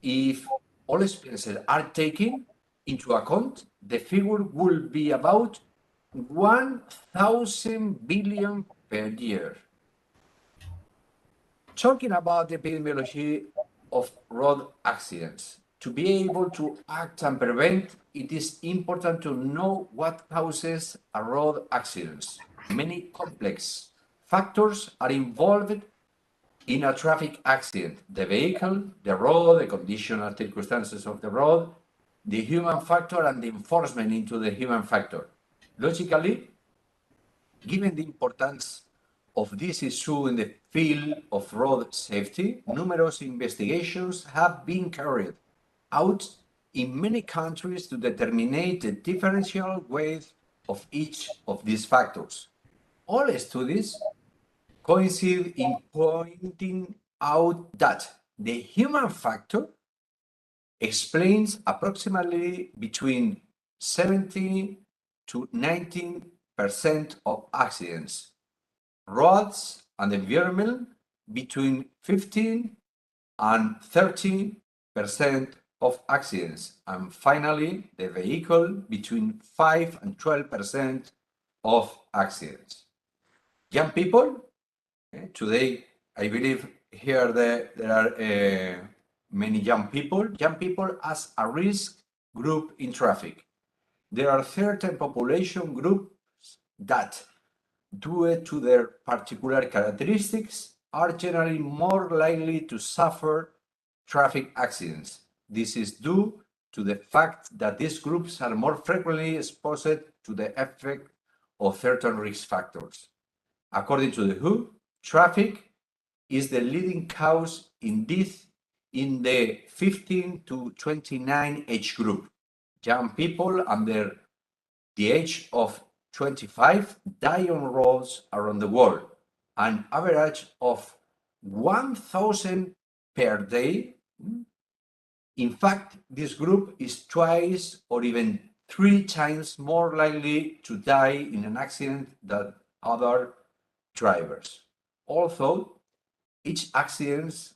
if all expenses are taken into account, the figure will be about 1,000 billion per year. Talking about the epidemiology of road accidents, to be able to act and prevent, it is important to know what causes a road accidents. Many complex factors are involved in a traffic accident: the vehicle, the road, the conditional circumstances of the road, the human factor, and the enforcement into the human factor. Logically, given the importance of this issue in the field of road safety, numerous investigations have been carried out in many countries to determine the differential weight of each of these factors. All studies coincide in pointing out that the human factor explains approximately between 70 to 19% of accidents, roads and environment between 15 and 30% of accidents, and finally the vehicle between 5 and 12% of accidents. Young people, today I believe here there are many young people as a risk group in traffic. There are certain population groups that, due to their particular characteristics, are generally more likely to suffer traffic accidents. This is due to the fact that these groups are more frequently exposed to the effect of certain risk factors. According to the WHO, traffic is the leading cause in death in the 15 to 29 age group. Young people under the age of 25 die on roads around the world, an average of 1,000 per day. In fact, this group is twice or even 3 times more likely to die in an accident than other drivers. Although each accident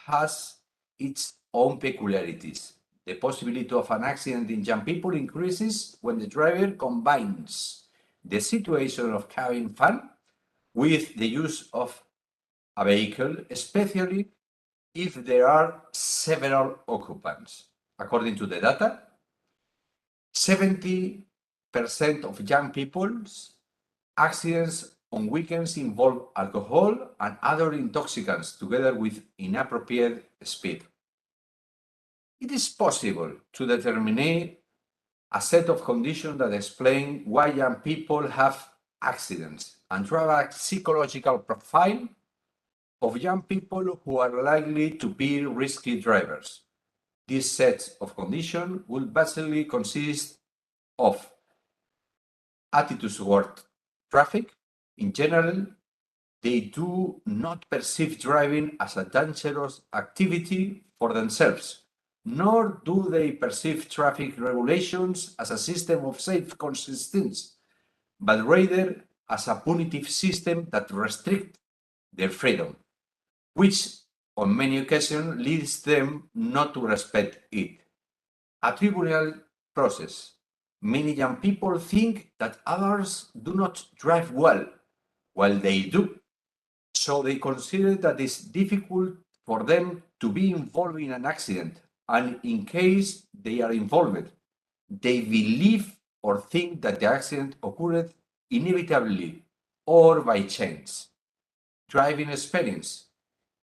has its own peculiarities, the possibility of an accident in young people increases when the driver combines the situation of having fun with the use of a vehicle, especially if there are several occupants. According to the data, 70% of young people's accidents on weekends involve alcohol and other intoxicants together with inappropriate speed. It is possible to determine a set of conditions that explain why young people have accidents and draw a psychological profile of young people who are likely to be risky drivers. This set of conditions will basically consist of attitudes toward traffic. In general, they do not perceive driving as a dangerous activity for themselves, nor do they perceive traffic regulations as a system of safe coexistence, but rather as a punitive system that restricts their freedom, which on many occasions leads them not to respect it. A tribunal process. Many young people think that others do not drive well, while they do. So they consider that it's difficult for them to be involved in an accident, and in case they are involved, they believe or think that the accident occurred inevitably or by chance. Driving experience.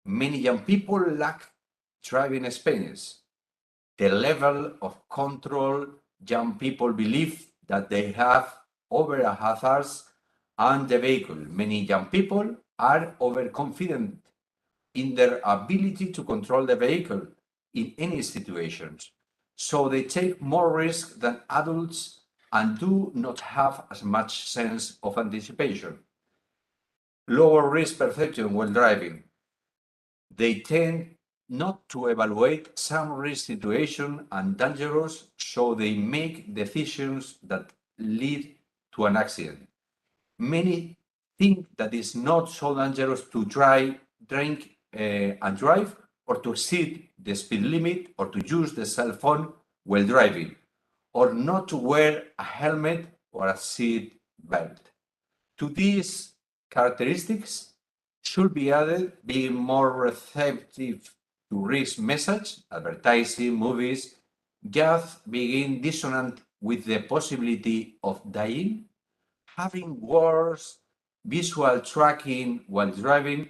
Many young people lack driving experience. The level of control young people believe that they have over a hazard and the vehicle. Many young people are overconfident in their ability to control the vehicle in any situations. So they take more risk than adults and do not have as much sense of anticipation. Lower risk perception while driving. They tend not to evaluate some risk situation and dangerous, so they make decisions that lead to an accident. Many think that it's not so dangerous to drink and drive or to exceed the speed limit, or to use the cell phone while driving, or not to wear a helmet or a seat belt. To these characteristics should be added being more receptive to risk message, advertising, movies, just being dissonant with the possibility of dying, having worse visual tracking while driving,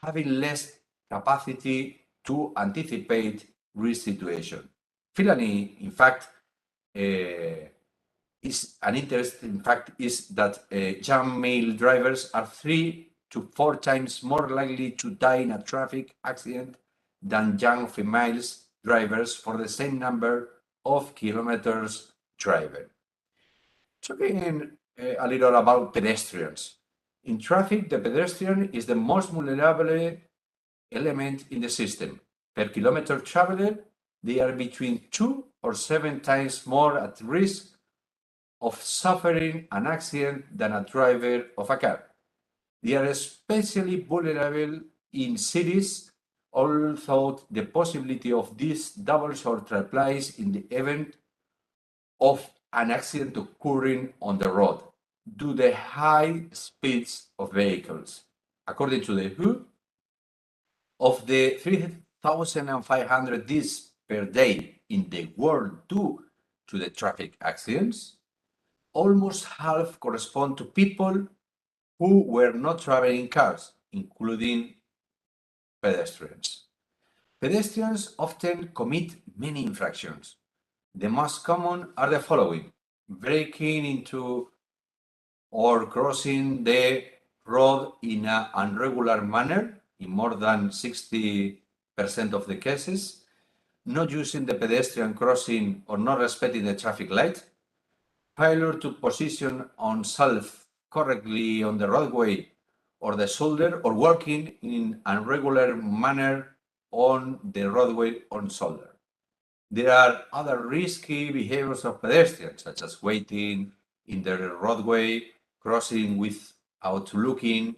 having less capacity to anticipate risk situation. Finally, in fact, is an interesting fact is that young male drivers are 3 to 4 times more likely to die in a traffic accident than young female drivers for the same number of kilometers driven. Talking a little about pedestrians. In traffic, the pedestrian is the most vulnerable element in the system. Per kilometer traveled, they are between 2 or 7 times more at risk of suffering an accident than a driver of a car. They are especially vulnerable in cities, although the possibility of this doubles or triples in the event of an accident occurring on the road due to the high speeds of vehicles. According to the WHO, of the 3,500 deaths per day in the world due to the traffic accidents, almost half correspond to people who were not traveling cars, including pedestrians. Pedestrians often commit many infractions. The most common are the following: breaking into or crossing the road in an irregular manner in more than 60% of the cases, not using the pedestrian crossing or not respecting the traffic light, failure to position oneself correctly on the roadway or the shoulder, or walking in an irregular manner on the roadway on shoulder. There are other risky behaviors of pedestrians, such as waiting in the roadway, crossing without looking,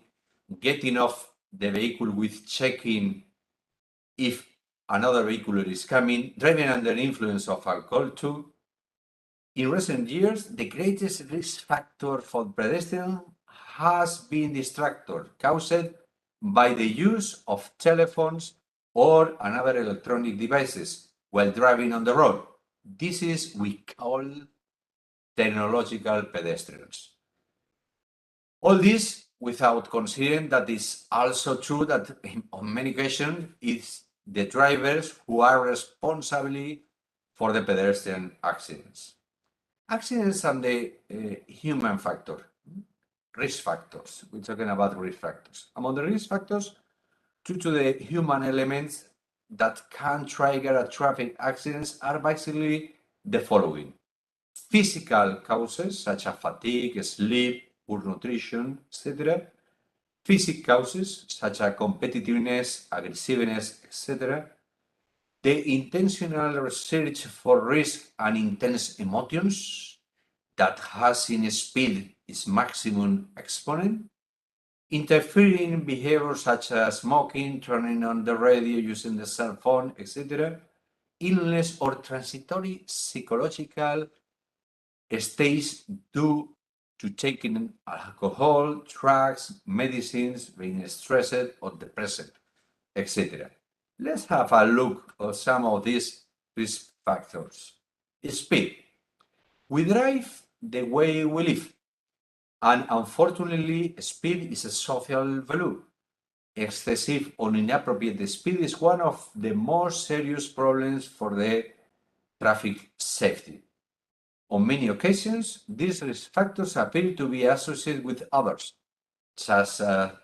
getting off the vehicle with checking if another vehicle is coming, driving under influence of alcohol too. In recent years, the greatest risk factor for pedestrians has been distractor caused by the use of telephones or another electronic devices while driving on the road. This is we call technological pedestrians. All this without considering that it's also true that on many occasions it's the drivers who are responsible for the pedestrian accidents. Accidents and the human factor, risk factors. We're talking about risk factors. Among the risk factors, due to the human elements that can trigger a traffic accidents are basically the following: physical causes such as fatigue, sleep, poor nutrition, etc. Physical causes such as competitiveness, aggressiveness, etc. The intentional research for risk and intense emotions that has in speed its maximum exponent. Interfering behavior such as smoking, turning on the radio, using the cell phone, etc. Illness or transitory psychological states due to taking alcohol, drugs, medicines, being stressed or depressed, etc. Let's have a look at some of these risk factors. Speed. We drive the way we live, and unfortunately, speed is a social value. Excessive or inappropriate speed is one of the most serious problems for the traffic safety. On many occasions, these risk factors appear to be associated with others, such as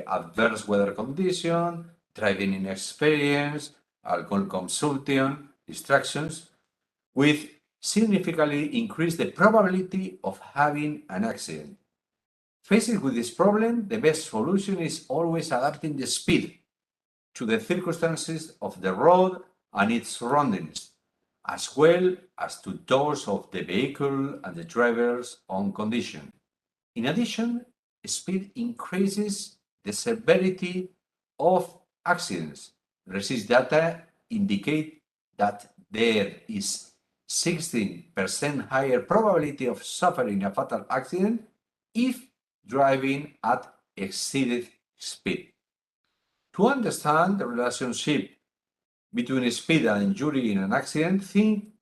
adverse weather conditions, driving inexperience, alcohol consumption, distractions, which significantly increase the probability of having an accident. Faced with this problem, the best solution is always adapting the speed to the circumstances of the road and its surroundings, as well as to those of the vehicle and the driver's own condition. In addition, speed increases the severity of accidents Resist data indicate that there is 16% higher probability of suffering a fatal accident if driving at exceeded speed. To understand the relationship between speed and injury in an accident, think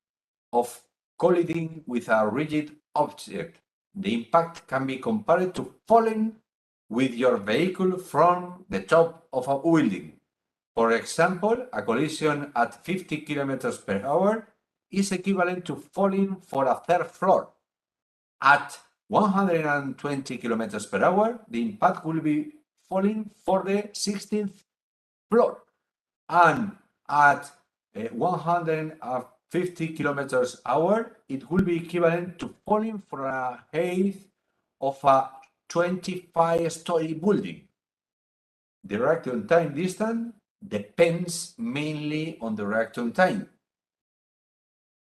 of colliding with a rigid object. The impact can be compared to falling with your vehicle from the top of a building. For example, a collision at 50 kilometers per hour is equivalent to falling for a third floor. At 120 kilometers per hour, the impact will be falling for the 16th floor. And at 150 kilometers per hour, it will be equivalent to falling for a height of a 25-story building. The reaction time distance depends mainly on the reaction time.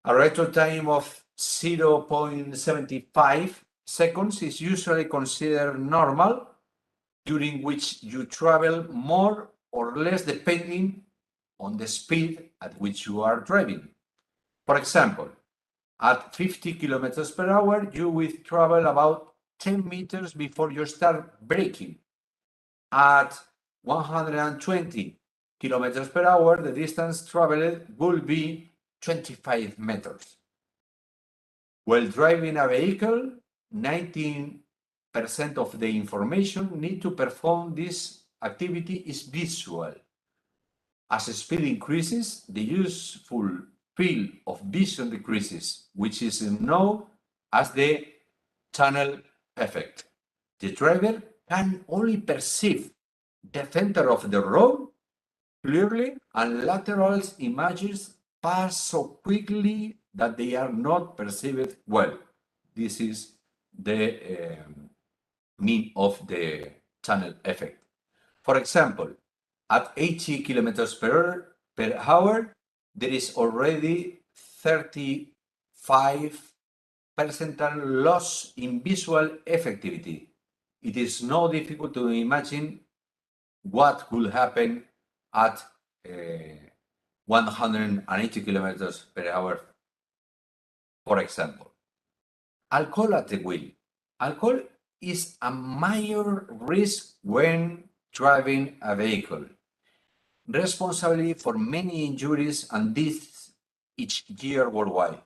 A reaction time of 0.75 seconds is usually considered normal, during which you travel more or less depending on the speed at which you are driving. For example, at 50 kilometers per hour, you will travel about 10 meters before you start braking. At 120 kilometers per hour, the distance traveled will be 25 meters. While driving a vehicle, 19% of the information needed to perform this activity is visual. As speed increases, the useful field of vision decreases, which is known as the tunnel effect. The driver can only perceive the center of the road clearly, and lateral images pass so quickly that they are not perceived well. This is the mean of the tunnel effect. For example, at 80 kilometers per hour, there is already 35% loss in visual effectivity. It is not difficult to imagine what could happen at 180 kilometers per hour, for example. Alcohol at the wheel. Alcohol is a major risk when driving a vehicle, responsible for many injuries and deaths each year worldwide.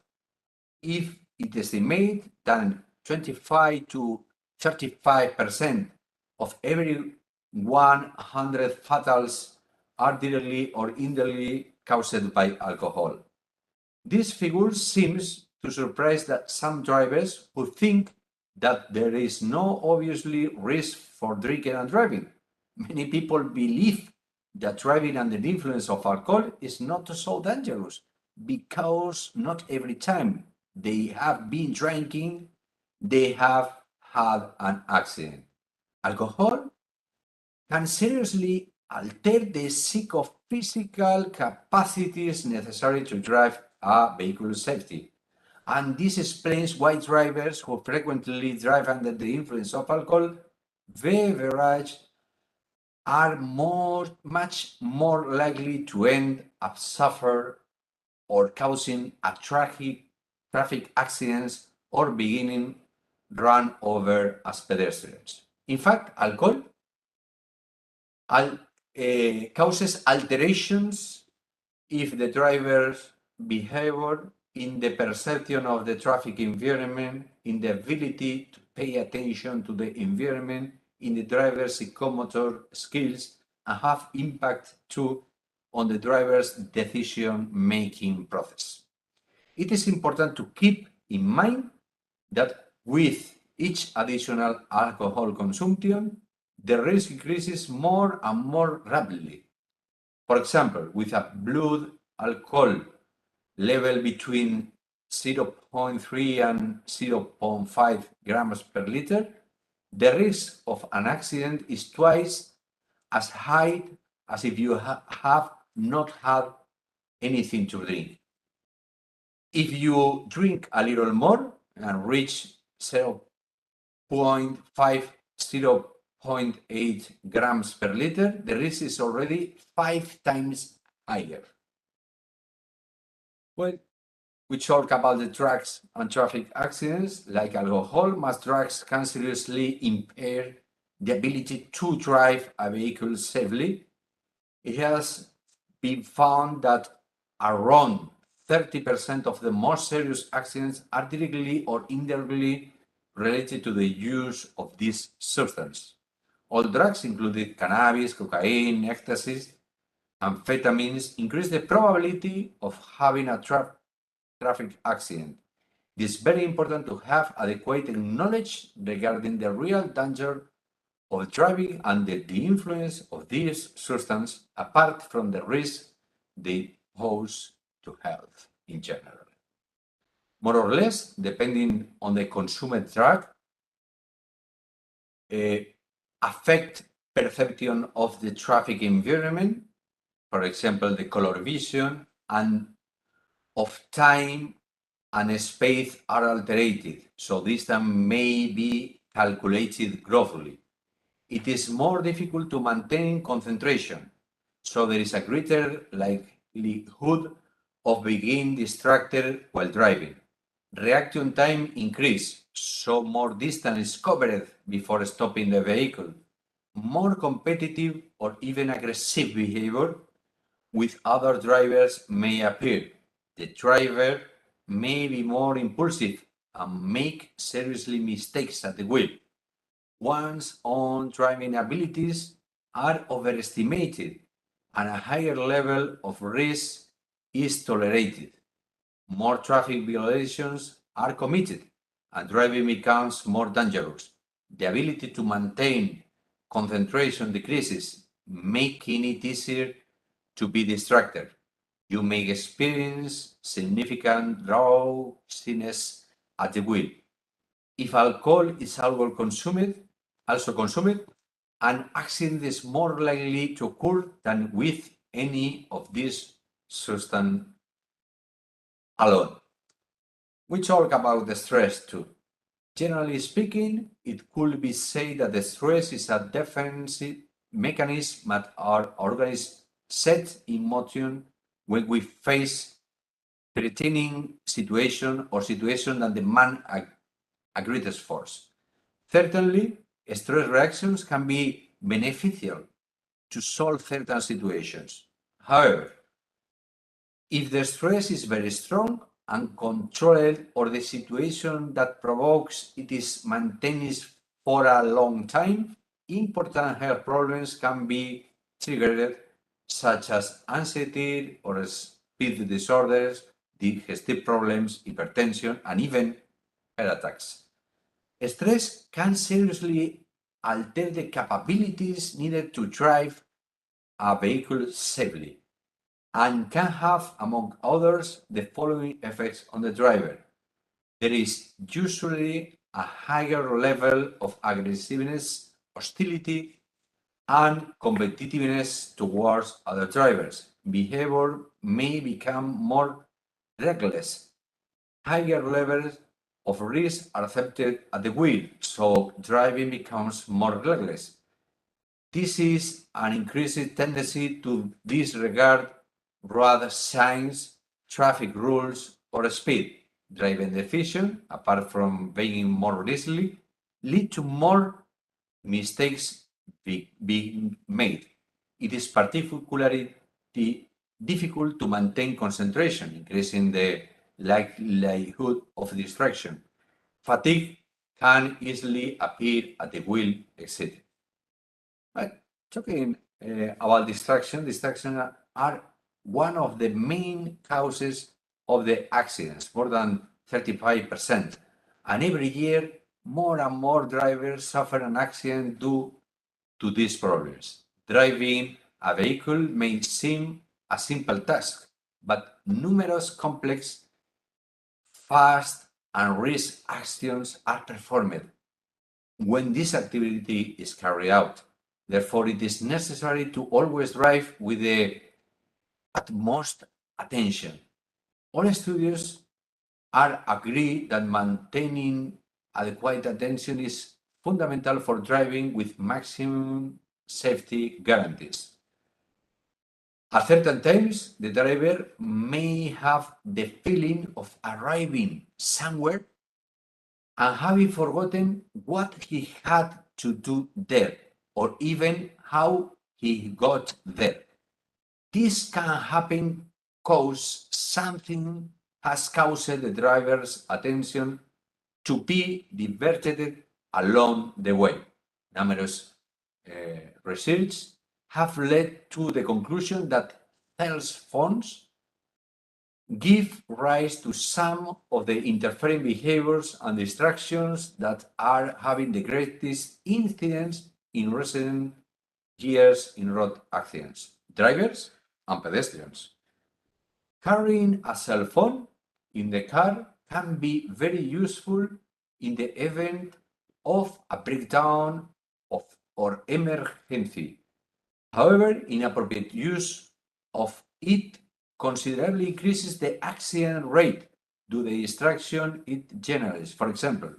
If it is estimated that 25 to 35% of every 100 fatals are directly or indirectly caused by alcohol. This figure seems to surprise that some drivers who think that there is no obviously risk for drinking and driving. Many people believe that driving under the influence of alcohol is not so dangerous because not every time they have been drinking, they have had an accident. Alcohol can seriously alter the psychophysical capacities necessary to drive a vehicle safely. And this explains why drivers who frequently drive under the influence of alcohol beverage are much more likely to end up suffering or causing a traffic accidents or beginning run over as pedestrians. In fact, alcohol causes alterations if the driver's behavior in the perception of the traffic environment, in the ability to pay attention to the environment, in the driver's psychomotor skills, and have impact too on the driver's decision-making process. It is important to keep in mind that with each additional alcohol consumption, the risk increases more and more rapidly. For example, with a blood alcohol level between 0.3 and 0.5 grams per liter, the risk of an accident is twice as high as if you have not had anything to drink. If you drink a little more and reach 0.5, 0.8 grams per liter, the risk is already 5 times higher. Well, we talk about the drugs and traffic accidents. Like alcohol, most drugs can seriously impair the ability to drive a vehicle safely. It has been found that around 30% of the most serious accidents are directly or indirectly related to the use of this substance. All drugs, including cannabis, cocaine, ecstasy, amphetamines, increase the probability of having a traffic accident. It is very important to have adequate knowledge regarding the real danger of driving and the influence of these substances apart from the risk they pose to health in general. More or less, depending on the consumed drug, affect perception of the traffic environment, for example, the color vision and of time and space are altered, so distance may be calculated roughly. It is more difficult to maintain concentration, so there is a greater likelihood of being distracted while driving. Reaction time increase, so more distance is covered before stopping the vehicle. More competitive or even aggressive behavior with other drivers may appear. The driver may be more impulsive and make seriously mistakes at the wheel. One's own driving abilities are overestimated and a higher level of risk is tolerated. More traffic violations are committed and driving becomes more dangerous. The ability to maintain concentration decreases, making it easier to be distracted. You may experience significant drowsiness at the wheel. If alcohol is also consumed, an accident is more likely to occur than with any of these substances alone. We talk about the stress too. Generally speaking, it could be said that the stress is a defensive mechanism that our organism sets in motion when we face threatening situation or situation that demand a greatest force. Certainly, stress reactions can be beneficial to solve certain situations. However, if the stress is very strong, uncontrolled, or the situation that provokes it is maintained for a long time, important health problems can be triggered, such as anxiety or speed disorders, digestive problems, hypertension, and even heart attacks. Stress can seriously alter the capabilities needed to drive a vehicle safely and can have, among others, the following effects on the driver. There is usually a higher level of aggressiveness, hostility, and competitiveness towards other drivers. Behavior may become more reckless. Higher levels of risk are accepted at the wheel, so driving becomes more reckless. This is an increased tendency to disregard road signs, traffic rules, or speed. Driving decisions, apart from being more risky, lead to more mistakes being made. It is particularly difficult to maintain concentration, increasing the likelihood of distraction. Fatigue can easily appear at the wheel, etc. But talking about distraction are one of the main causes of the accidents, more than 35%. And every year, more and more drivers suffer an accident due to these problems. Driving a vehicle may seem a simple task, but numerous complex, fast, and risk actions are performed when this activity is carried out. Therefore, it is necessary to always drive with the utmost attention. All studies are agreed that maintaining adequate attention is fundamental for driving with maximum safety guarantees. At certain times, the driver may have the feeling of arriving somewhere and having forgotten what he had to do there, or even how he got there. This can happen because something has caused the driver's attention to be diverted along the way. Numerous research have led to the conclusion that cell phones give rise to some of the interfering behaviors and distractions that are having the greatest incidence in recent years in road accidents, drivers and pedestrians. Carrying a cell phone in the car can be very useful in the event of a breakdown or emergency. However, inappropriate use of it considerably increases the accident rate due to the distraction it generates. For example,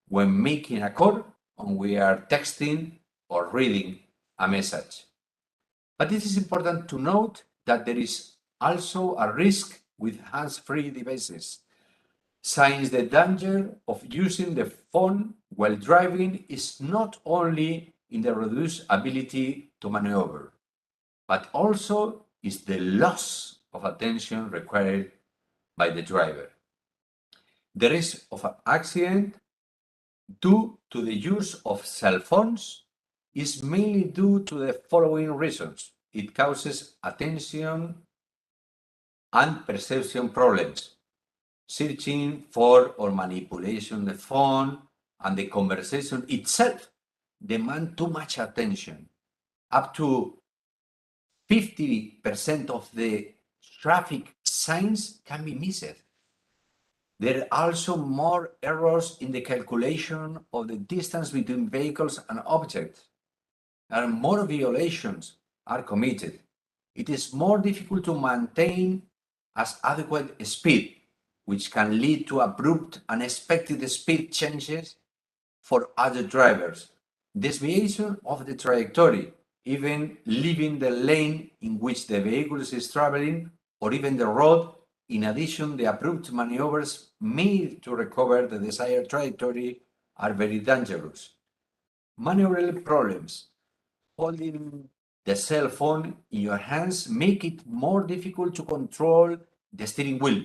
when making a call and we are texting or reading a message. But it is important to note that there is also a risk with hands-free devices, since the danger of using the phone while driving is not only in the reduced ability to maneuver, but also is the loss of attention required by the driver. The risk of an accident due to the use of cell phones is mainly due to the following reasons. It causes attention and perception problems, searching for or manipulation the phone and the conversation itself demand too much attention. Up to 50% of the traffic signs can be missed. There are also more errors in the calculation of the distance between vehicles and objects, and more violations are committed. It is more difficult to maintain as adequate speed, which can lead to abrupt, unexpected speed changes for other drivers, desviation of the trajectory, even leaving the lane in which the vehicle is traveling, or even the road. In addition, the abrupt maneuvers made to recover the desired trajectory are very dangerous. Maneuverable problems. Holding the cell phone in your hands make it more difficult to control the steering wheel,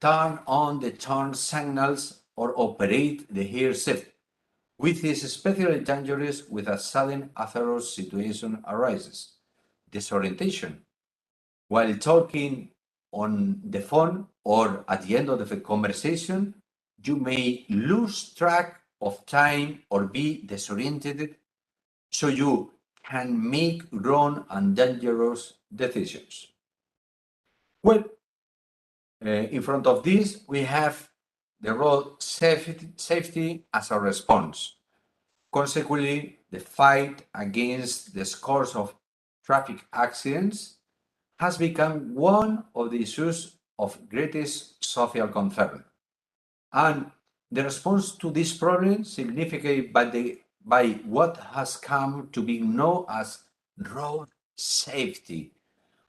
turn on the turn signals, or operate the gear shift, which is especially dangerous when a sudden hazardous situation arises. Disorientation. While talking on the phone or at the end of the conversation, you may lose track of time or be disoriented, so you can make wrong and dangerous decisions. Well, in front of this, we have the road safety as a response. Consequently, the fight against the scores of traffic accidents has become one of the issues of greatest social concern. And the response to this problem, significated by what has come to be known as road safety,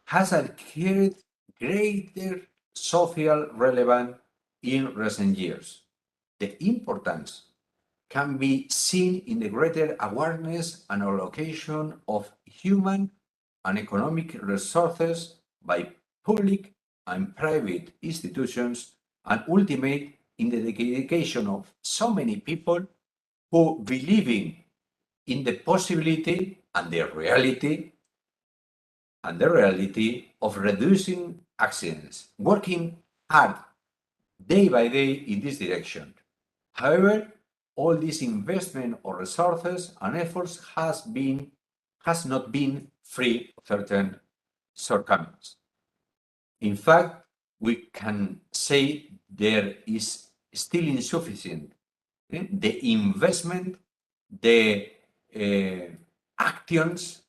has acquired greater social relevance in recent years. The importance can be seen in the greater awareness and allocation of human and economic resources by public and private institutions, and ultimately in the dedication of so many people who believing in the possibility and the reality of reducing accidents, working hard day by day in this direction. However, all this investment of resources and efforts has not been free of certain shortcomings. In fact, we can say there is still insufficient the investment, the actions,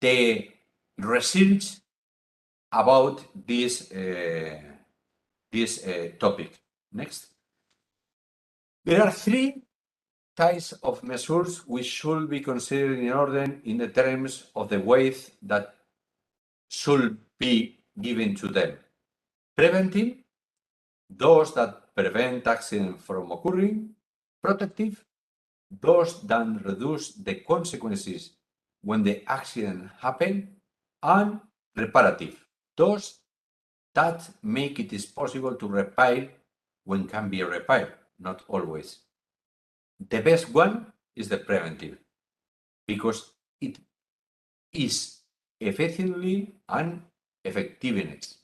the research about this topic. Next. There are three types of measures which should be considered in order in the terms of the weight that should be given to them. Preventive, those that prevent accidents from occurring. Protective, those that reduce the consequences when the accident happens. And reparative, those that make it is possible to repair when can be repaired, not always. The best one is the preventive, because it is efficiently and effectiveness.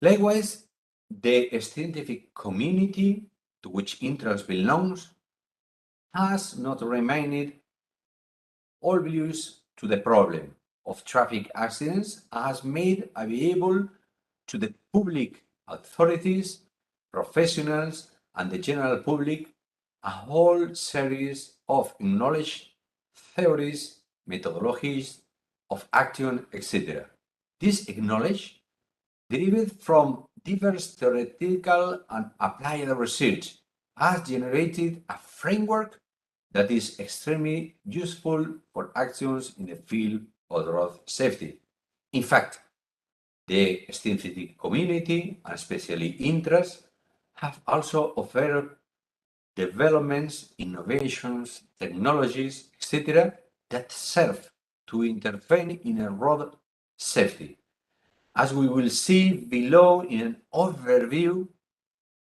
Likewise, the scientific community to which INTRAS belongs has not remained oblivious to the problem of traffic accidents and has made available to the public authorities, professionals, and the general public a whole series of knowledge, theories, methodologies of action, etc. This knowledge, derived from diverse theoretical and applied research, has generated a framework that is extremely useful for actions in the field of road safety. In fact, the scientific community, and especially INTRAS, have also offered developments, innovations, technologies, etc., that serve to intervene in a road safety, as we will see below in an overview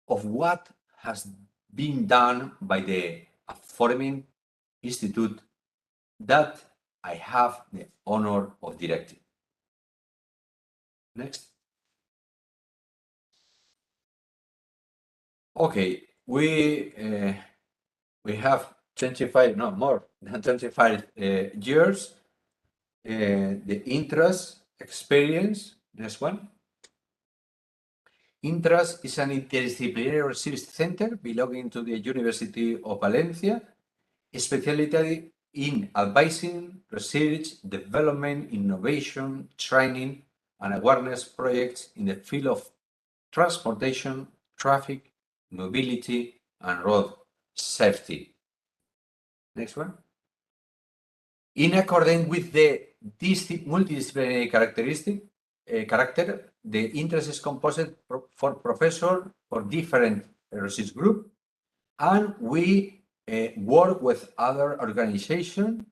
of what has been done by the aforementioned institute that I have the honor of directing. Next. Okay, we have 25, no more than 25 years. The INTRAS experience. Next one. INTRAS is an interdisciplinary research center belonging to the University of Valencia, specialty in advising, research, development, innovation, training, and awareness projects in the field of transportation, traffic, mobility, and road safety. Next one. In accordance with the multidisciplinary character, the INTRAS is composed for professors for different research groups, and we work with other organizations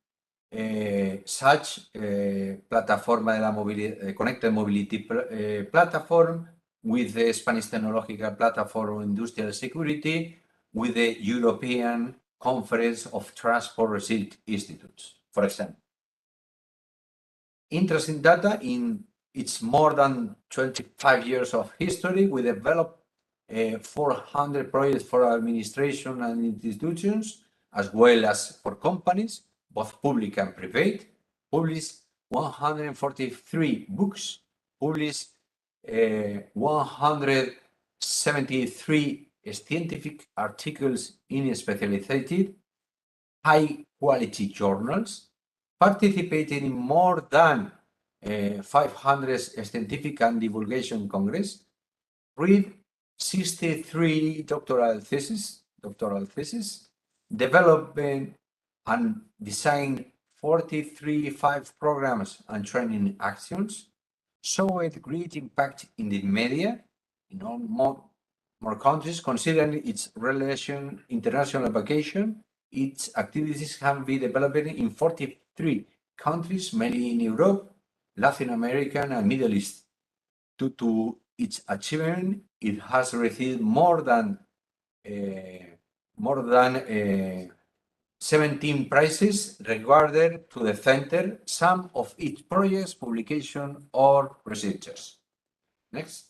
such Plataforma de la Movilidad, Connected Mobility Platform, with the Spanish Technological Platform on Industrial Security, with the European Conference of Transport Research Institutes, for example. Interesting data in its more than 25 years of history. We developed 400 projects for administration and institutions, as well as for companies, both public and private, published 143 books, published 173 scientific articles in specialized high-quality journals, participated in more than 500 scientific and divulgation congress, read 63 doctoral theses, developing and design 43 programs and training actions, showed great impact in the media in all more countries, considering its relation international vacation. Its activities have been developed in 43 countries, mainly in Europe, Latin America, and Middle East. Due to its achievement, it has received more than 17 prizes regarded to the center, some of its projects, publication, or researchers. Next.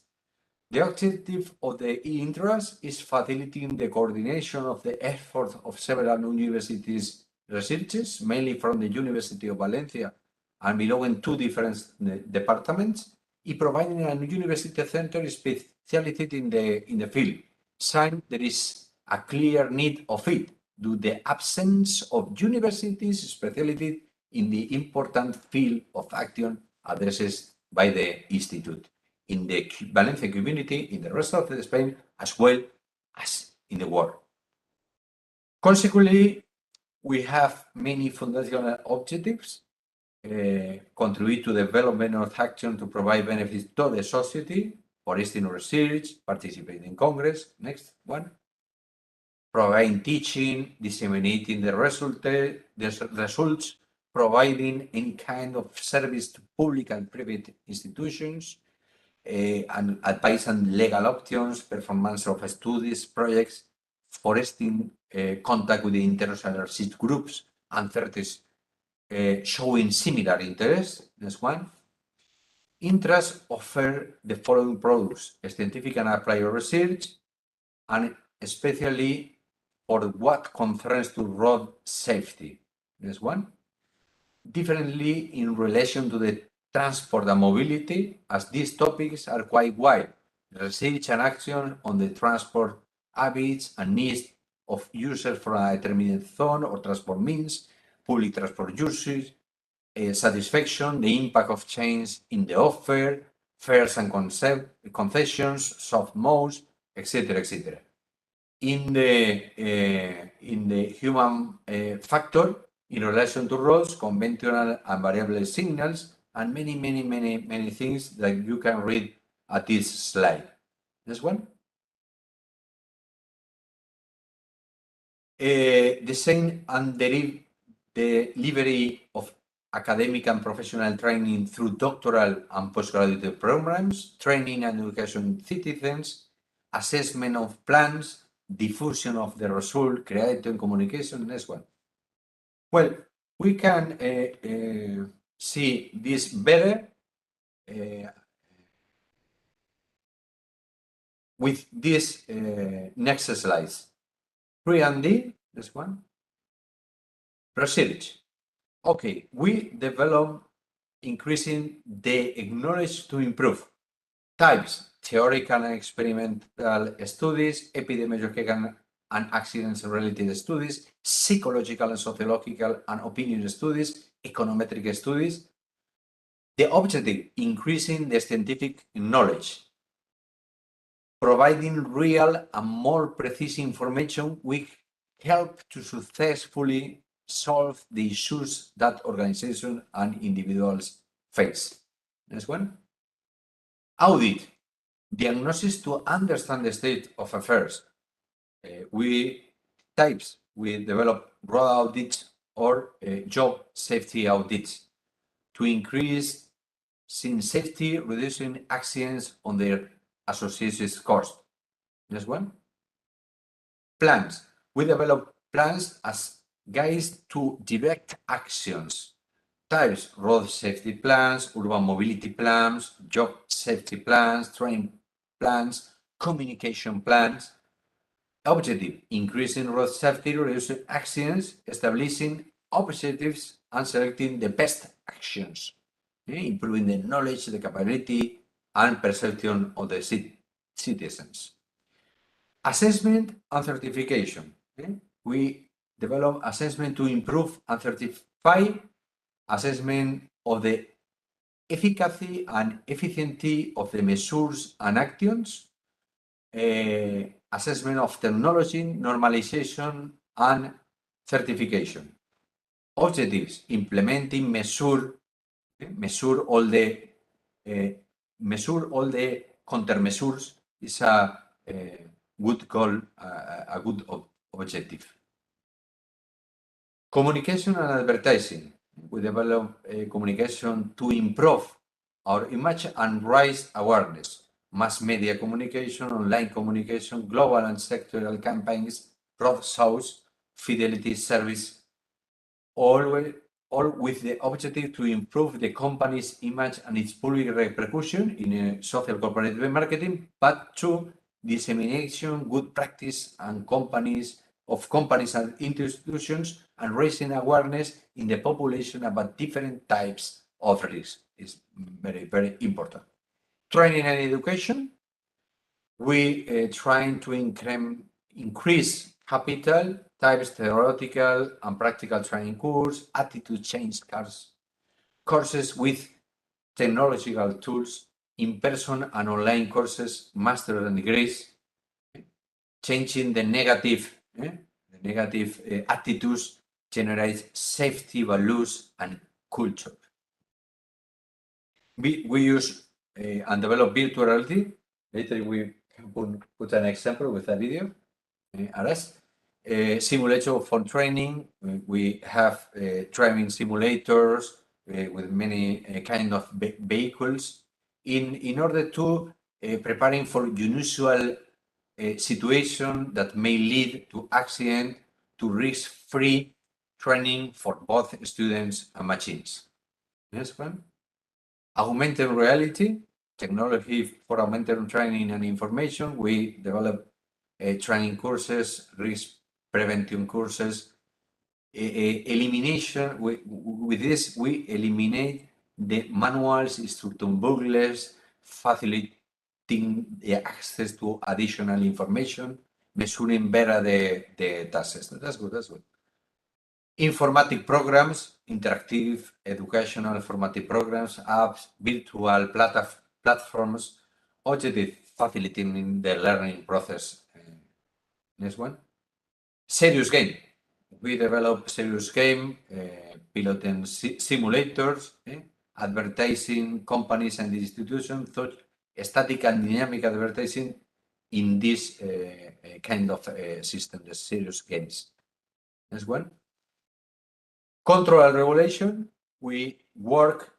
The objective of the INTRAS is facilitating the coordination of the efforts of several universities researchers, mainly from the University of Valencia and belonging to different departments, and providing a university center specialized in the field. Since there is a clear need of it, due to the absence of universities specialized in the important field of action addressed by the Institute in the Valencia community, in the rest of Spain, as well as in the world. Consequently, we have many foundational objectives. Contribute to the development of action to provide benefits to the society, for instance, research, participate in Congress. Next one. Provide teaching, disseminating the results, providing any kind of service to public and private institutions, and advice on legal options, performance of studies, projects, fostering contact with the international research groups and thirties showing similar interests. Next one. INTRAS offer the following products: scientific and applied research, and especially for what concerns to road safety. Next one. Differently in relation to the transport and mobility, as these topics are quite wide. Research and action on the transport habits and needs of users for a determined zone or transport means, public transport usage, satisfaction, the impact of change in the offer, fares and concessions, soft modes, etc., etc. In the human factor, in relation to roads, conventional and variable signals, and many things that you can read at this slide. This one. The same and delivery of academic and professional training through doctoral and postgraduate programs, training and education citizens, assessment of plans, diffusion of the result, creating communication. Next one. Well, we can see this better with this next slides. 3&D, this one. Research. Okay, we develop increasing the knowledge to improve. Types: theoretical and experimental studies, epidemiological and accidents-related studies, psychological and sociological and opinion studies, econometric studies. The objective: increasing the scientific knowledge, providing real and more precise information which help to successfully solve the issues that organizations and individuals face. Next one. Audit. Diagnosis to understand the state of affairs. We develop road audits or job safety audits to increase safety, reducing accidents on their associated cost. Next one. Plans. We develop plans as guides to direct actions. Types: road safety plans, urban mobility plans, job safety plans, train plans, communication plans. Objective: increasing road safety, reducing accidents, establishing objectives, and selecting the best actions, improving the knowledge, the capability, and perception of the citizens. Assessment and certification. We develop assessment to improve and certify assessment of the efficacy and efficiency of the measures and actions, assessment of technology, normalization, and certification. Objectives: implementing, measure all the countermeasures is a good goal, a good objective. Communication and advertising. We develop communication to improve our image and raise awareness. Mass media communication, online communication, global and sectoral campaigns, road shows, fidelity service, all with the objective to improve the company's image and its public repercussion in social corporate marketing, but to dissemination, good practice, and companies and institutions, and raising awareness in the population about different types of risks is very important. Training and education. We trying to increase capital, types, theoretical and practical training course, attitude change courses with technological tools, in-person and online courses, master and degrees, changing the negative attitudes generate safety values and culture. We use and develop virtual reality. Later we can put an example with a video. Aras. Simulation for training. We have driving simulators with many kind of vehicles in order to preparing for unusual situation that may lead to accident, to risk-free training for both students and machines. Next one. Augmented reality, technology for augmented training and information. We develop training courses, risk prevention courses, elimination. With this, we eliminate the manuals, instructor booklets, facilitating the access to additional information, measuring better the tasks. That's good, that's good. Informative programs, interactive educational informative programs, apps, virtual platforms, objective facilitating the learning process. Next one. Serious game. We develop serious game, piloting simulators, advertising companies and institutions, such static and dynamic advertising in this kind of system, the serious games. Next one. Control and regulation. We work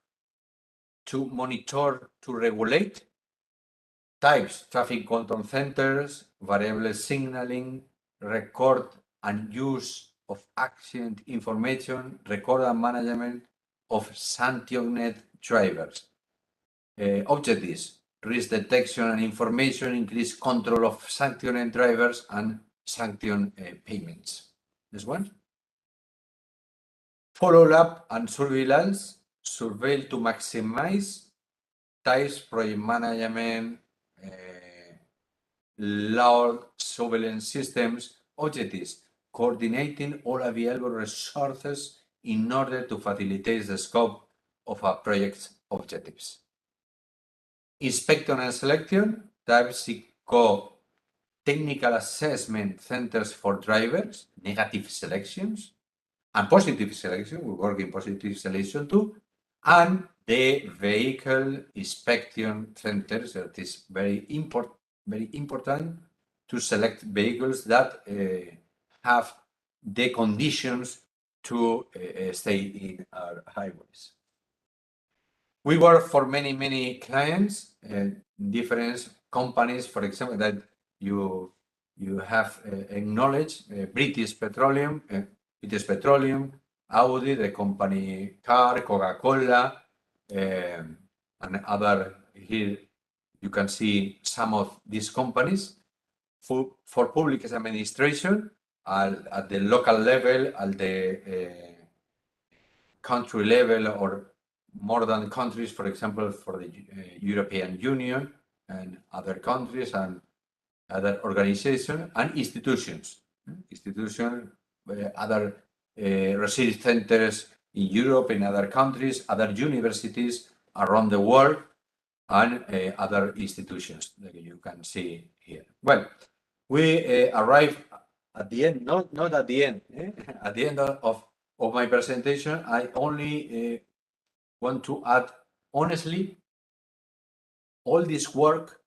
to monitor, to regulate types, traffic control centers, variable signaling, record and use of accident information, record and management of sanctioned drivers. Objectives, risk detection and information, increase control of sanctioned drivers and sanction payments. This one. Follow-up and surveillance, surveil to maximize types, project management, load surveillance systems, objectives, coordinating all available resources in order to facilitate the scope of a project's objectives. Inspection and selection, types technical assessment centers for drivers, negative selections, and positive selection. We work in positive selection too, and the vehicle inspection centers. That is very important to select vehicles that have the conditions to stay in our highways. We work for many clients, different companies, for example, that you have acknowledged, British Petroleum, Audi, the company car, Coca-Cola, and other. Here you can see some of these companies. For public administration, at the local level, at the country level, or more than countries, for example, for the European Union and other countries and other organizations and institutions. Other research centers in Europe, in other countries, other universities around the world, and other institutions that you can see here. Well, we arrive at the end, not at the end. At the end of my presentation, I only want to add, honestly, all this work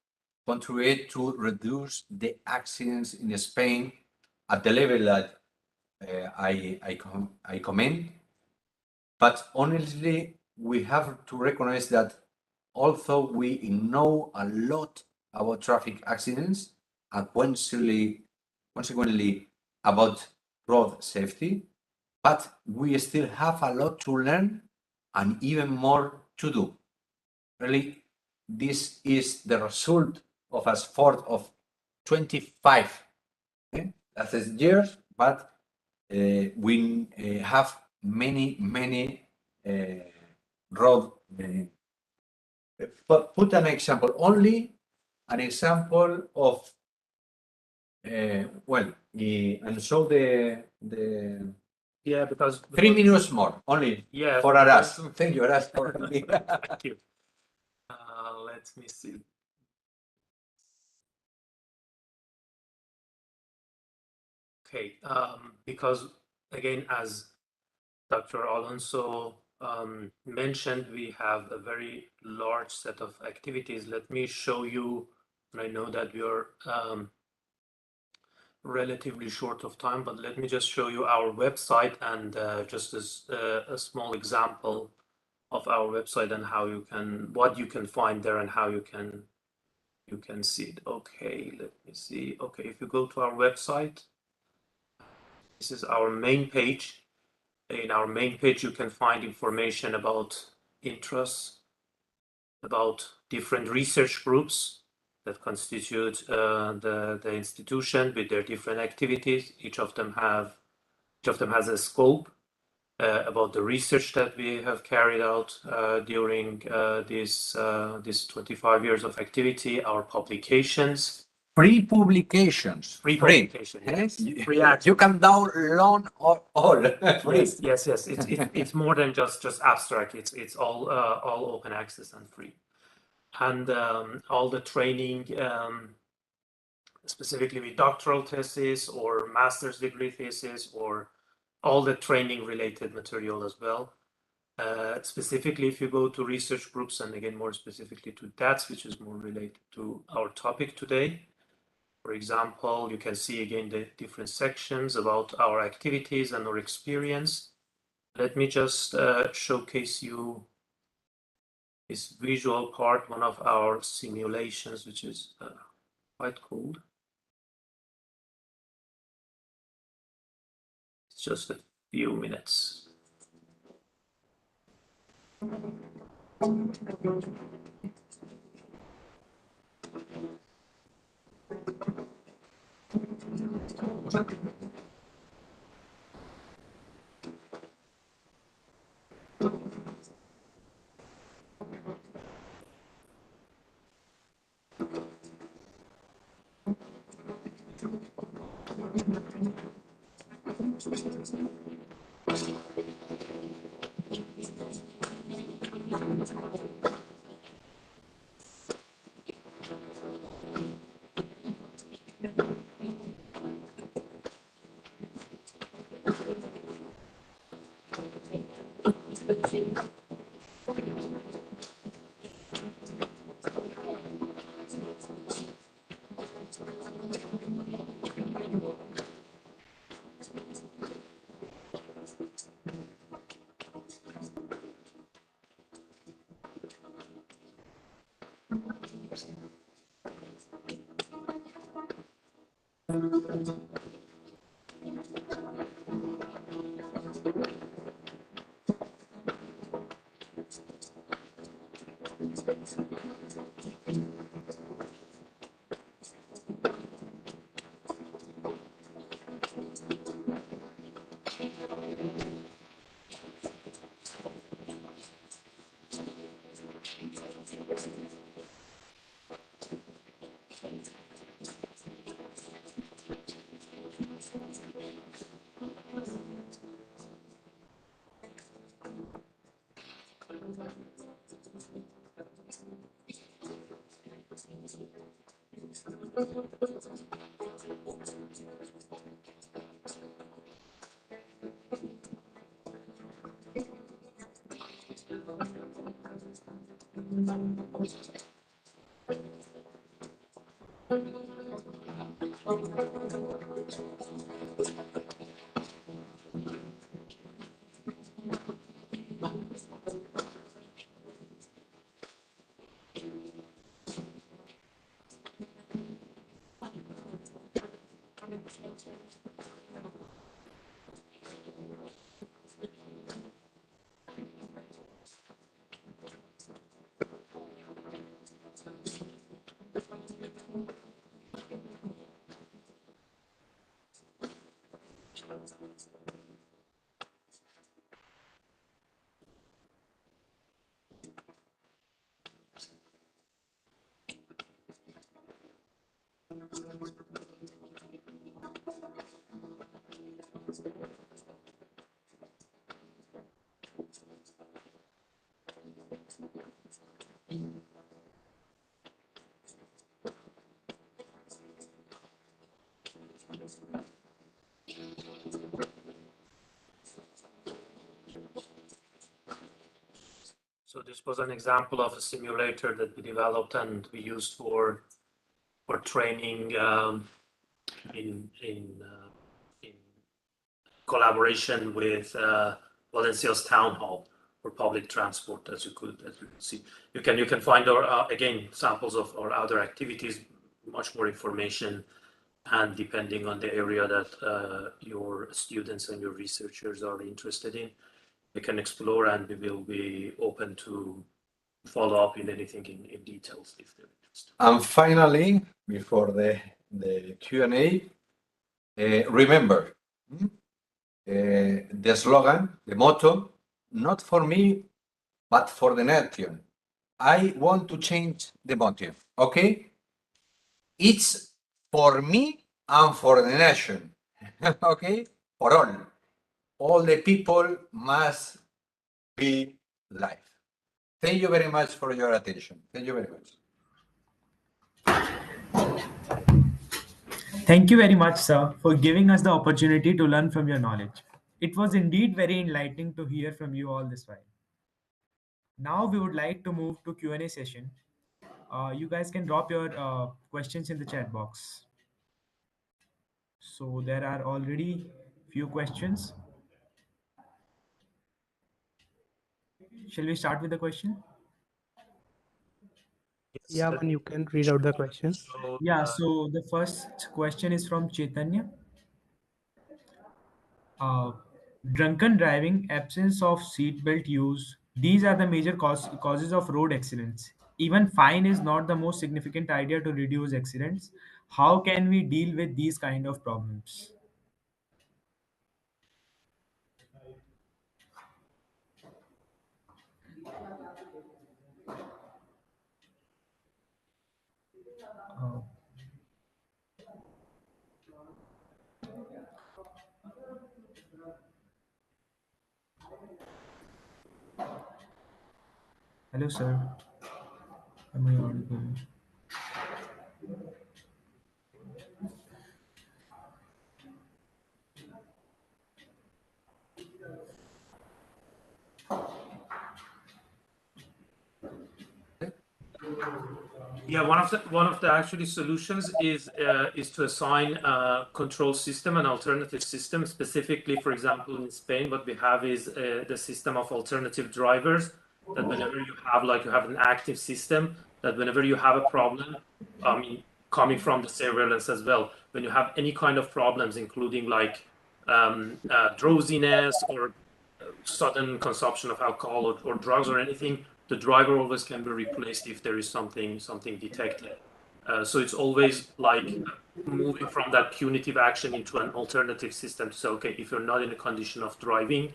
contribute to reduce the accidents in Spain at the level that I commend. But honestly, we have to recognize that although we know a lot about traffic accidents and consequently about road safety, but we still have a lot to learn and even more to do. Really, this is the result of a sport of 25 years, but we have many road. But put an example, only an example of well, and show the yeah, because 3 minutes more only. Yeah, for Aras. Thank you, Aras, for me. Thank you. Let me see. Okay, because again, as Dr. Alonso mentioned, we have a very large set of activities. Let me show you, and I know that we are relatively short of time, but let me just show you our website and just as a small example of our website and how you can, what you can find there and how you can see it. Okay, let me see. Okay, if you go to our website, this is our main page. In our main page, you can find information about INTRAS, about different research groups that constitute the institution with their different activities. Each of them has a scope about the research that we have carried out during this 25 years of activity, our publications. Free publications. Free publication, yes. Yes. Free access. You can download all. Free. Yes. It's more than just abstract. It's all open access and free, and all the training, specifically with doctoral thesis or master's degree thesis, or all the training related material as well. Specifically, if you go to research groups, and again more specifically to DATS, which is more related to our topic today. For example, you can see again the different sections about our activities and our experience. Let me just showcase you this visual part, one of our simulations, which is quite cool. It's just a few minutes. this was an example of a simulator that we developed and we used for training in collaboration with Valencia's town hall for public transport, as you can see. You can find our again samples of our other activities, much more information, and depending on the area that your students and your researchers are interested in, you can explore, and we will be open to follow up in anything in details if they're interested. And finally, before the Q&A, remember the slogan, the motto, not for me, but for the nation. I want to change the motive, okay? It's for me and for the nation, okay? For all. All the people must be live. Thank you very much for your attention. Thank you very much. Thank you very much, sir, for giving us the opportunity to learn from your knowledge. It was indeed very enlightening to hear from you all this while. Now we would like to move to Q&A session. You guys can drop your questions in the chat box. So there are already few questions. Shall we start with the question? Yeah, and you can read out the question. Yeah, so the first question is from Chaitanya. Drunken driving, absence of seatbelt use, these are the major causes of road accidents. Even fine is not the most significant idea to reduce accidents. How can we deal with these kind of problems? Hello, sir. Am I audible? Yeah, one of the actually solutions is to assign a control system, an alternative system. Specifically, for example, in Spain, what we have is the system of alternative drivers. That whenever you have an active system, that whenever you have a problem, coming from the surveillance as well, when you have any kind of problems, including like drowsiness or sudden consumption of alcohol or drugs or anything, the driver always can be replaced if there is something detected. So it's always like moving from that punitive action into an alternative system to say, okay, if you're not in a condition of driving,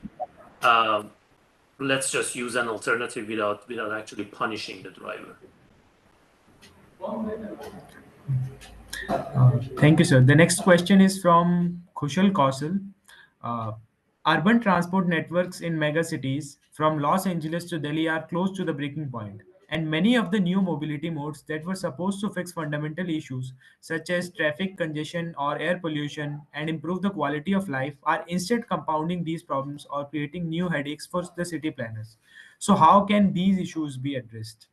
let's just use an alternative without actually punishing the driver. Thank you, sir. The next question is from Kushal Kausal. Urban transport networks in megacities from Los Angeles to Delhi are close to the breaking point, and many of the new mobility modes that were supposed to fix fundamental issues such as traffic congestion or air pollution and improve the quality of life are instead compounding these problems or creating new headaches for the city planners. So how can these issues be addressed?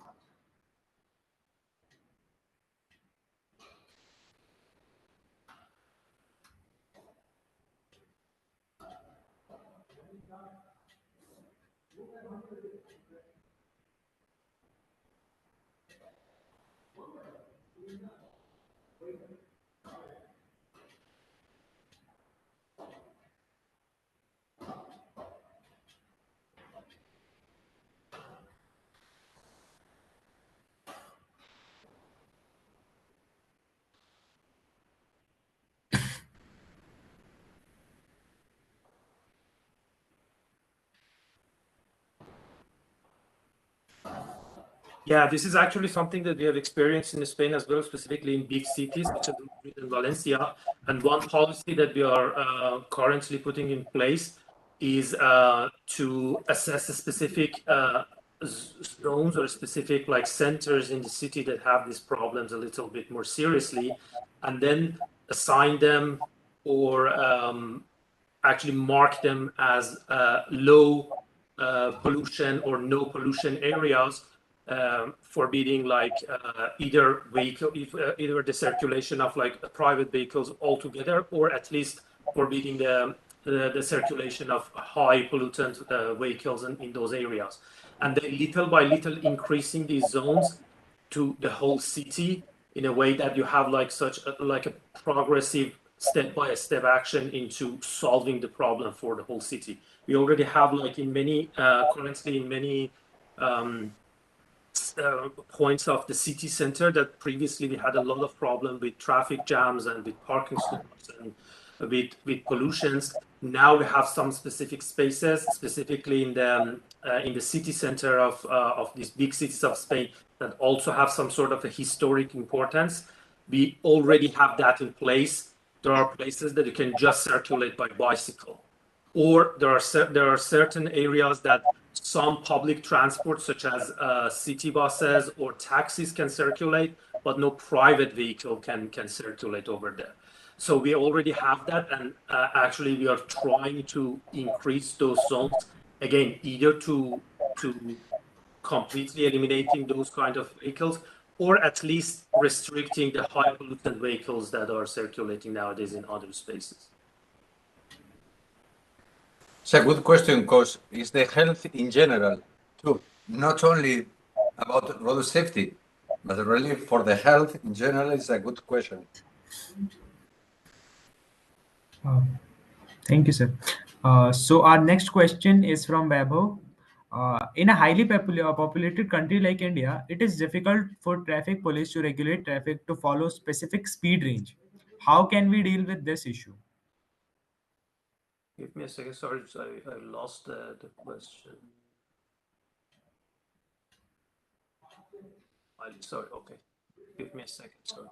Yeah, this is actually something that we have experienced in Spain as well, specifically in big cities such as Madrid and Valencia. And one policy that we are currently putting in place is to assess a specific zones or specific like centers in the city that have these problems a little bit more seriously, and then assign them or actually mark them as low pollution or no pollution areas, forbidding like either the circulation of like private vehicles altogether, or at least forbidding the circulation of high pollutant vehicles in those areas. And then little by little increasing these zones to the whole city in a way that you have like a progressive step-by-step action into solving the problem for the whole city. We already have like currently in many points of the city center that previously we had a lot of problem with traffic jams and with parking stops and with pollutions. Now we have some specific spaces, specifically in the city center of these big cities of Spain, that also have some sort of a historic importance. We already have that in place. There are places that you can just circulate by bicycle, or there are certain areas that some public transport, such as city buses or taxis, can circulate, but no private vehicle can circulate over there. So we already have that, and actually we are trying to increase those zones again, either to completely eliminating those kind of vehicles, or at least restricting the high pollutant vehicles that are circulating nowadays in other spaces. It's a good question, because it's the health in general too, not only about road safety, but really for the health in general. It's a good question. Thank you, sir. So our next question is from Vaibhav. In a highly populated country like India, it is difficult for traffic police to regulate traffic to follow specific speed range. How can we deal with this issue? Give me a second. Sorry, I lost the question. I'm sorry. Okay. Give me a second. Sorry.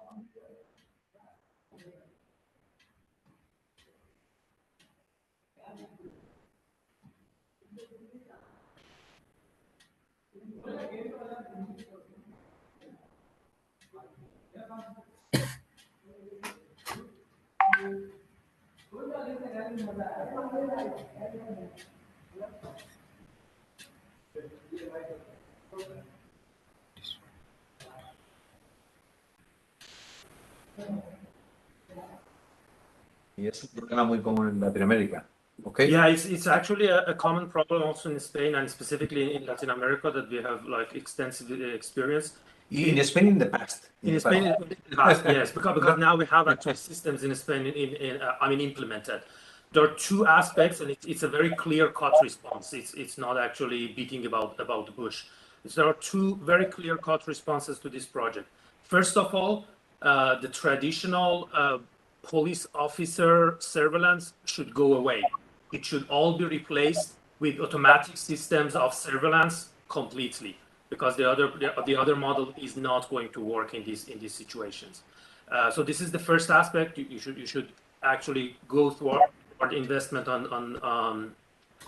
Y es un problema muy común en Latinoamérica. Okay. Yeah, it's actually a common problem also in Spain, and specifically in Latin America, that we have like extensive experience. In Spain in the past. In Spain, in the past, yes, because now we have actually systems in Spain implemented. There are two aspects, and it's a very clear-cut response. It's not actually beating about the bush. There are two very clear-cut responses to this project. First of all, the traditional police officer surveillance should go away. It should all be replaced with automatic systems of surveillance completely, because the other model is not going to work in these situations. So this is the first aspect. You should actually go through our investment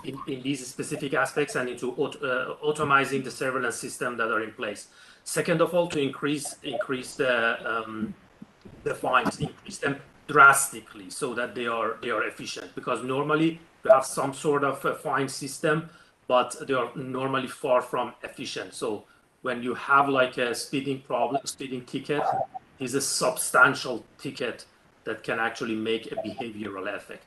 in these specific aspects and into automizing the surveillance system that are in place. Second of all, to increase the fines, increase them drastically so that they are efficient, because normally you have some sort of a fine system, but they are normally far from efficient. So when you have like a speeding ticket is a substantial ticket that can actually make a behavioral effect.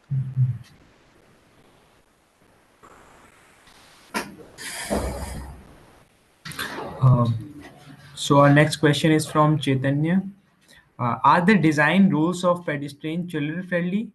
So our next question is from Chaitanya. Are the design rules of pedestrian children friendly?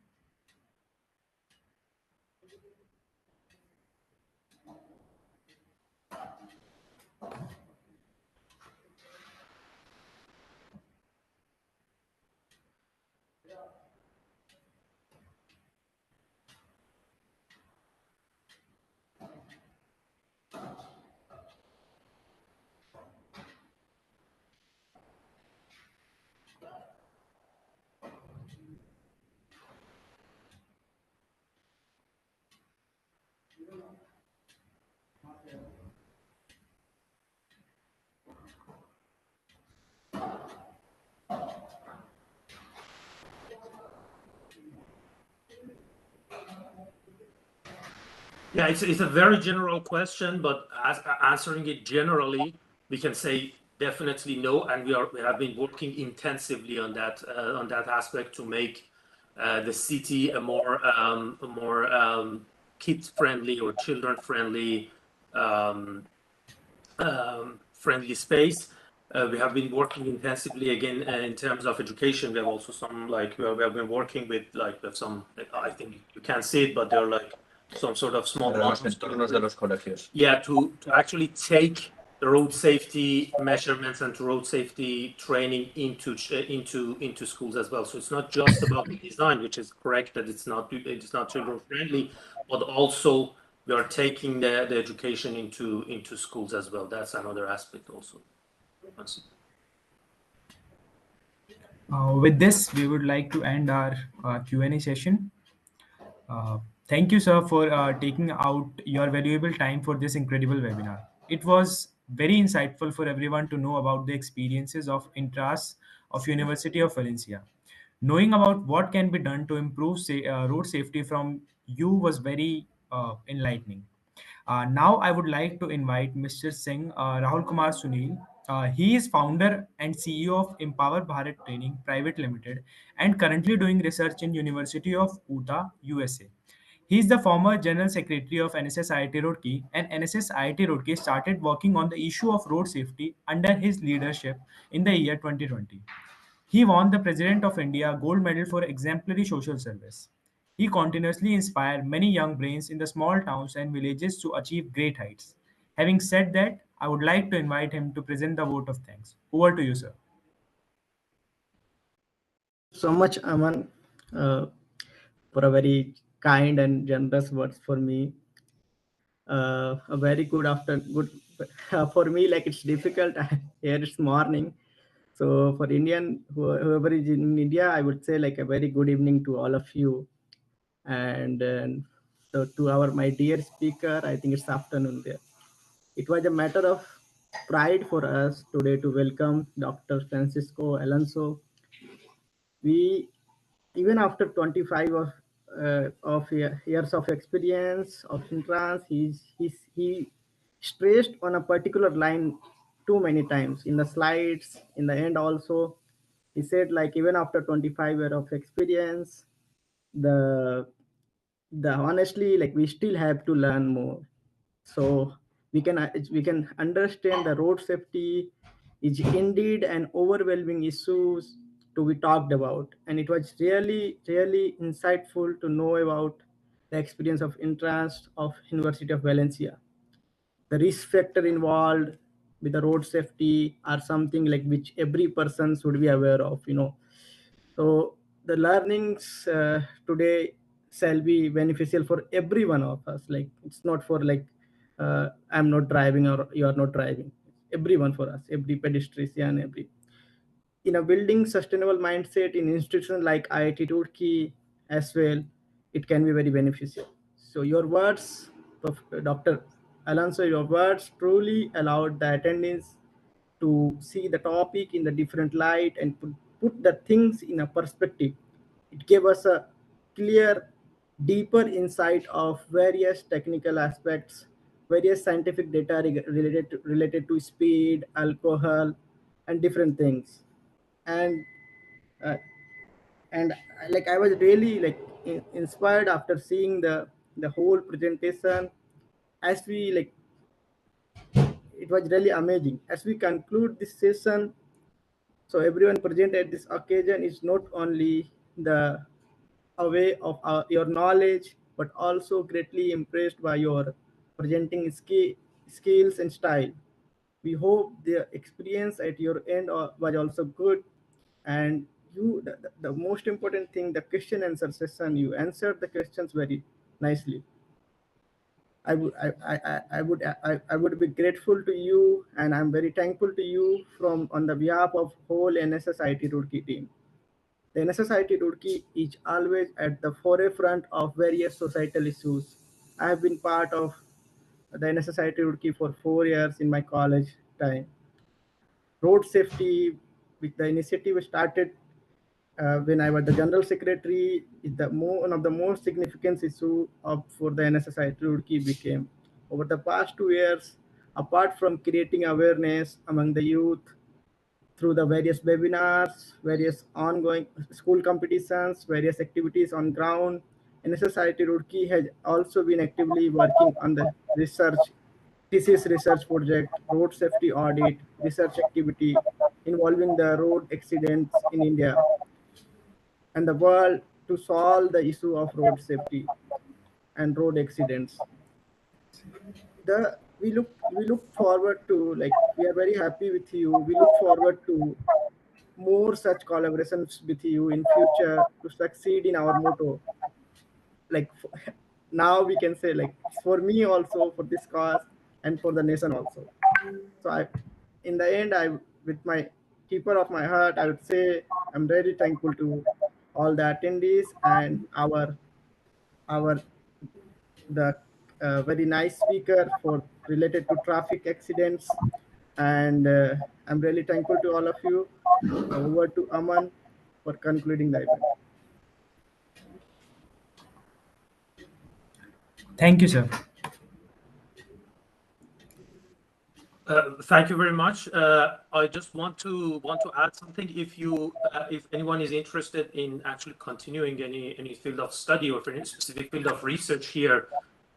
Yeah, it's a very general question, but as answering it generally, we can say definitely no, and we have been working intensively on that aspect to make the city a more kid friendly or children friendly friendly space. We have been working intensively again in terms of education. We have also some like we have been working with some. I think you can't see it, but they're like some sort of small Los models. entornos de los colegios. Yeah, to actually take the road safety measurements and to road safety training into schools as well. So it's not just about the design, which is correct that it's not children friendly, but also we are taking the education into schools as well. That's another aspect also. With this, we would like to end our Q&A session. Thank you, sir, for taking out your valuable time for this incredible webinar. It was very insightful for everyone to know about the experiences of INTRAS of University of Valencia. Knowing about what can be done to improve road safety from you was very enlightening. Now, I would like to invite Mr. Singh, Rahul Kumar Sunil. He is founder and CEO of Empower Bharat Training Private Limited and currently doing research in University of Utah, USA. He is the former General Secretary of NSS IIT Roorkee, and NSS IIT Roorkee started working on the issue of road safety under his leadership in the year 2020. He won the President of India Gold Medal for exemplary social service. He continuously inspired many young brains in the small towns and villages to achieve great heights. Having said that, I would like to invite him to present the vote of thanks. Over to you, sir. So much, Aman, for a very kind and generous words for me. A very good good for me. Like it's difficult here. It's morning, so for Indian whoever is in India, I would say like a very good evening to all of you, and so to our my dear speaker, I think it's afternoon there. It was a matter of pride for us today to welcome Dr. Francisco Alonso. We even after 25 years of experience of entrance, he stressed on a particular line too many times in the slides. In the end, also, he said like even after 25 years of experience, the honestly like we still have to learn more. So we can understand the road safety is indeed an overwhelming issues to be talked about, and it was really insightful to know about the experience of interest of University of Valencia. The risk factor involved with the road safety are something like which every person should be aware of, so the learnings today shall be beneficial for every one of us. Like it's not for like I'm not driving or you are not driving. Everyone for us, every pedestrian, every in a building sustainable mindset in institutions like IIT Turkey as well, it can be very beneficial. So your words, Dr. Alonso, your words truly allowed the attendees to see the topic in the different light and put the things in a perspective. It gave us a clear, deeper insight of various technical aspects, various scientific data related to speed, alcohol, and different things. And uh, and like I was really like inspired after seeing the whole presentation. As we like, it was really amazing. As we conclude this session, so everyone present at this occasion is not only the aware of your knowledge, but also greatly impressed by your presenting skills and style. We hope the experience at your end was also good, and the most important thing, the question answer session, you answered the questions very nicely. I would be grateful to you, and I'm very thankful to you from on the behalf of whole NSS IT Roorkee team. The NSS IT Roorkee is always at the forefront of various societal issues. I have been part of the NSS IT Roorkee for 4 years in my college time. Road safety with the initiative started when I was the general secretary, one of the most significant issue for the NSSI Roorkee became over the past 2 years. Apart from creating awareness among the youth through the various webinars, various ongoing school competitions, various activities on ground, NSSI Roorkee has also been actively working on the thesis research project, road safety audit, research activity involving the road accidents in India and the world to solve the issue of road safety and road accidents. We look forward to, like, we are very happy with you. We look forward to more such collaborations with you in future to succeed in our motto. Like now we can say, like, it's for me also, for this cause and for the nation also. So in the end, with my keeper of my heart, I would say I'm very thankful to all the attendees and our the very nice speaker for related to traffic accidents. And I'm really thankful to all of you. Over to Aman for concluding the event. Thank you, sir. Thank you very much. I just want to add something. If anyone is interested in actually continuing any field of study or for any specific field of research here,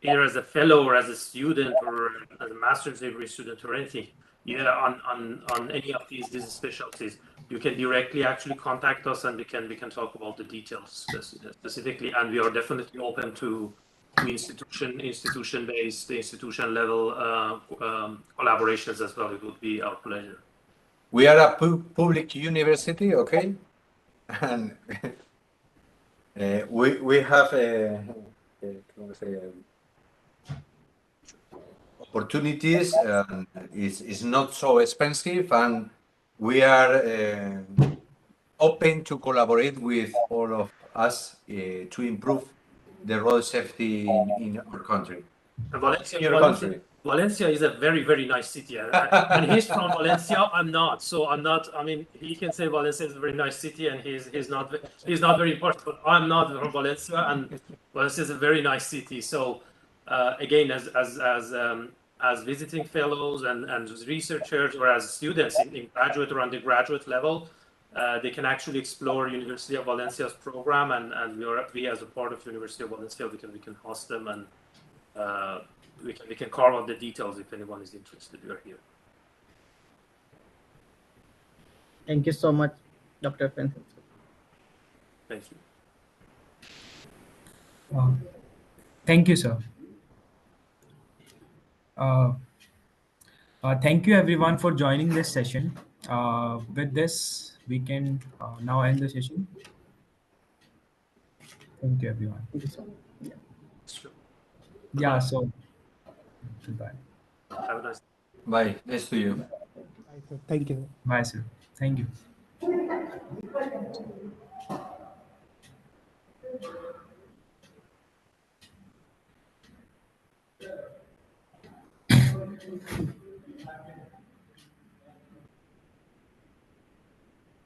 either as a fellow or as a student or as a master's degree student or anything, on any of these specialties, you can directly actually contact us and we can talk about the details specifically. And we are definitely open to institution-based, institution level collaborations as well. It would be our pleasure. We are a public university, okay, and we have opportunities. It's not so expensive, and we are open to collaborate with all of us to improve the road safety in our country. Valencia is a very, very nice city. And he's from Valencia. I'm not. So I'm not. I mean, he can say Valencia is a very nice city, and he's not very important. But I'm not from Valencia, and Valencia is a very nice city. So again, as visiting fellows and as researchers or as students in graduate or undergraduate level, they can actually explore University of Valencia's program, and we as a part of University of Valencia, we can host them, and we can carve out the details if anyone is interested. We are here. Thank you so much, Dr. Fenton. Thank you. Thank you, sir. Thank you, everyone, for joining this session. With this, we can now end the session. Thank you, everyone. Thank you so much. Yeah. Sure. Yeah, so goodbye. Have a nice day. Bye. Nice to you. Bye, sir. Thank you. Bye, sir. Thank you.